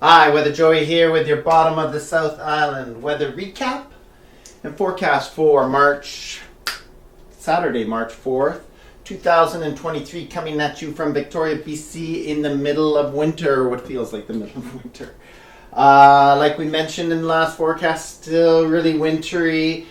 Hi, Weather Joey here with your bottom of the South Island weather recap and forecast for Saturday, March 4th, 2023, coming at you from Victoria, BC in the middle of winter, what feels like the middle of winter. Like we mentioned in the last forecast, still really wintry.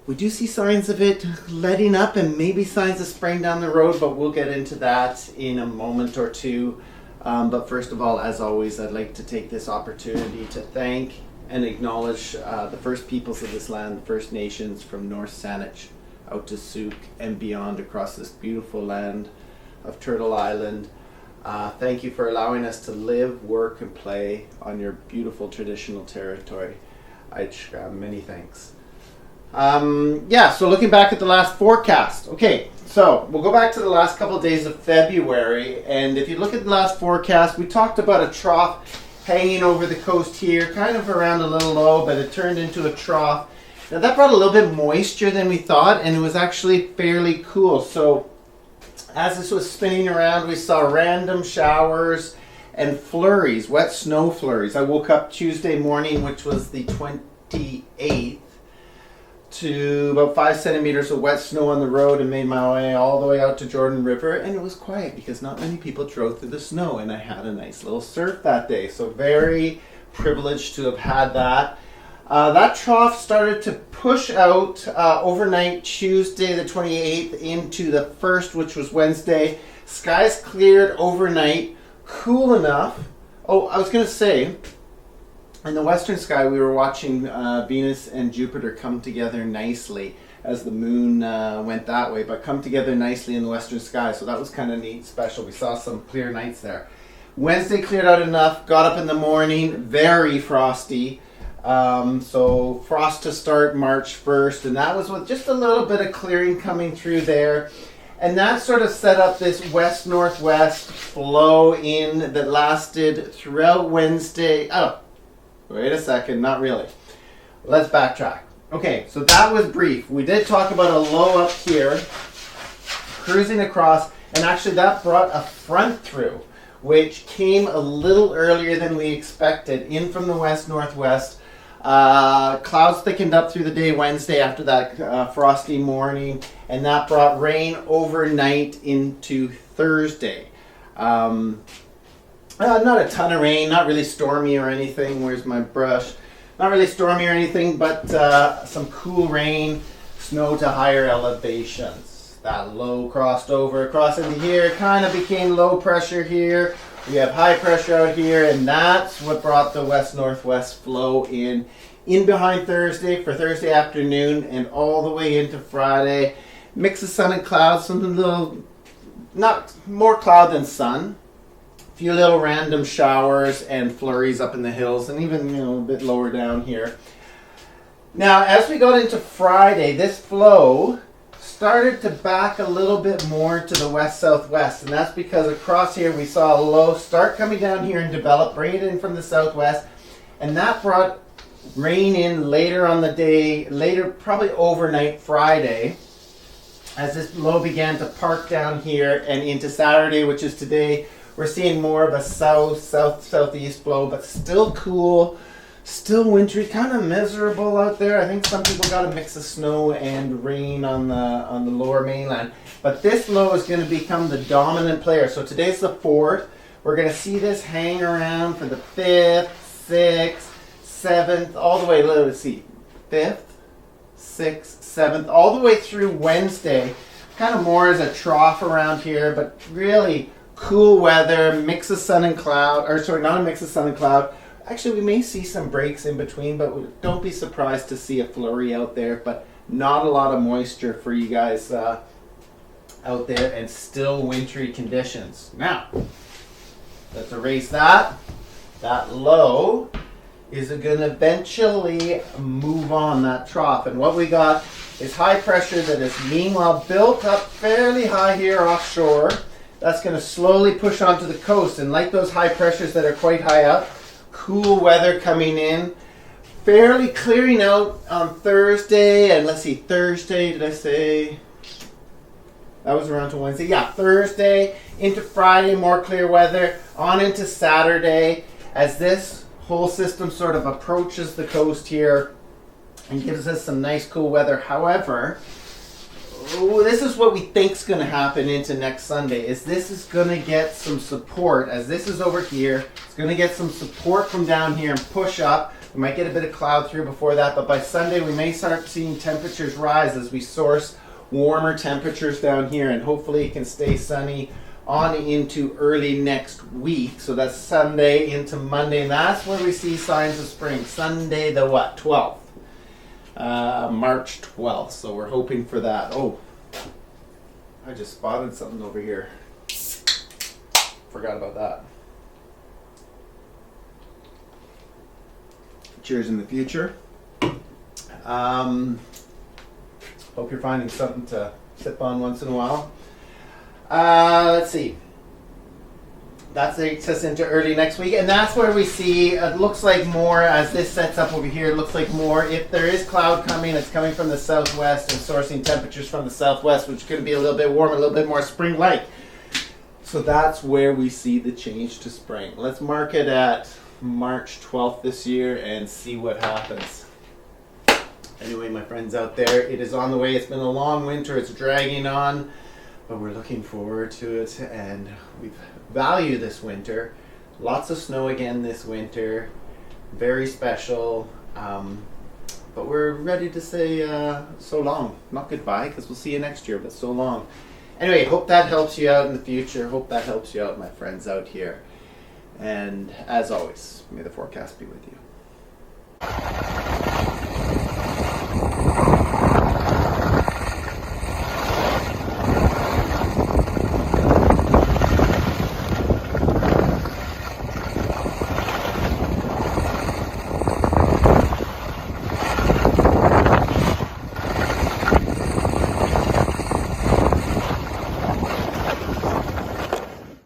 We do see signs of it letting up and maybe signs of spring down the road, but we'll get into that in a moment or two. But first of all, as always, I'd like to take this opportunity to thank and acknowledge the First Peoples of this land, the First Nations from North Saanich out to Sooke and beyond across this beautiful land of Turtle Island. Thank you for allowing us to live, work, and play on your beautiful traditional territory. Many thanks. So looking back at the last forecast. Okay, so we'll go back to the last couple of days of February, and if you look at the last forecast, we talked about a trough hanging over the coast here, kind of around a little low, but it turned into a trough. Now that brought a little bit moisture than we thought, and it was actually fairly cool. So as this was spinning around, we saw random showers and flurries, wet snow flurries. I woke up Tuesday morning, which was the 28th, to about 5 centimeters of wet snow on the road and made my way all the way out to Jordan River, and it was quiet because not many people drove through the snow, and I had a nice little surf that day, so very privileged to have had that. That trough started to push out overnight Tuesday the 28th into the 1st, which was Wednesday. Skies cleared overnight, cool enough. Oh, I was going to say, in the western sky, we were watching Venus and Jupiter come together nicely as the moon went that way, but come together nicely in the western sky. So that was kind of neat, special. We saw some clear nights there. Wednesday cleared out enough, got up in the morning, very frosty. So frost to start March 1st, and that was with just a little bit of clearing coming through there. And that sort of set up this west-northwest flow in that lasted throughout Wednesday. Oh, wait a second, not really. Let's backtrack. Okay, so that was brief. We did talk about a low up here, cruising across, and actually that brought a front through, which came a little earlier than we expected, in from the west-northwest. Clouds thickened up through the day Wednesday after that frosty morning, and that brought rain overnight into Thursday. Not a ton of rain, not really stormy or anything. Where's my brush? Not really stormy or anything, but some cool rain, snow to higher elevations. That low crossed over across into here, kind of became low pressure here. We have high pressure out here, and that's what brought the west-northwest flow in behind Thursday for Thursday afternoon and all the way into Friday. Mix of sun and clouds, something little, not more cloud than sun. Few little random showers and flurries up in the hills, and even a bit lower down here. Now, as we got into Friday, this flow started to back a little bit more to the west-southwest, and that's because across here we saw a low start coming down here and develop, bring it in from the southwest, and that brought rain in later on the day, probably overnight Friday, as this low began to park down here and into Saturday, which is today. We're seeing more of a southeast flow, but still cool, still wintry, kind of miserable out there. I think some people got a mix of snow and rain on the lower mainland. But this low is going to become the dominant player. So today's the 4th. We're going to see this hang around for the 5th, 6th, 7th, all the way, let's see, 5th, 6th, 7th, all the way through Wednesday. Kind of more as a trough around here, but really cool weather, mix of sun and cloud, not a mix of sun and cloud. Actually, we may see some breaks in between, but don't be surprised to see a flurry out there, but not a lot of moisture for you guys out there, and still wintry conditions. Now, let's erase that. That low is going to eventually move on that trough, and what we got is high pressure that is meanwhile built up fairly high here offshore. That's going to slowly push onto the coast, and like those high pressures that are quite high up, cool weather coming in, fairly clearing out on Thursday, and let's see, Thursday, did I say? That was around to Wednesday. Yeah, Thursday into Friday, more clear weather, on into Saturday, as this whole system sort of approaches the coast here and gives us some nice cool weather. However, this is what we think is going to happen into next Sunday, is this is going to get some support, as this is over here. It's going to get some support from down here and push up. We might get a bit of cloud through before that, but by Sunday we may start seeing temperatures rise as we source warmer temperatures down here, and hopefully it can stay sunny on into early next week. So that's Sunday into Monday, and that's where we see signs of spring. Sunday the what? 12th. March 12th. So we're hoping for that. Oh, I just spotted something over here. Forgot about that. Cheers in the future. Hope you're finding something to sip on once in a while. Let's see. That takes us into early next week, and that's where we see, it looks like more, as this sets up over here, it looks like more, if there is cloud coming, it's coming from the southwest and sourcing temperatures from the southwest, which could be a little bit warmer, a little bit more spring-like. So that's where we see the change to spring. Let's mark it at March 12th this year and see what happens. Anyway, my friends out there, it is on the way. It's been a long winter, it's dragging on, but we're looking forward to it, and we value this winter. Lots of snow again this winter, very special, but we're ready to say so long. Not goodbye, because we'll see you next year, but so long. Anyway, hope that helps you out in the future. Hope that helps you out, my friends out here. And as always, may the forecast be with you.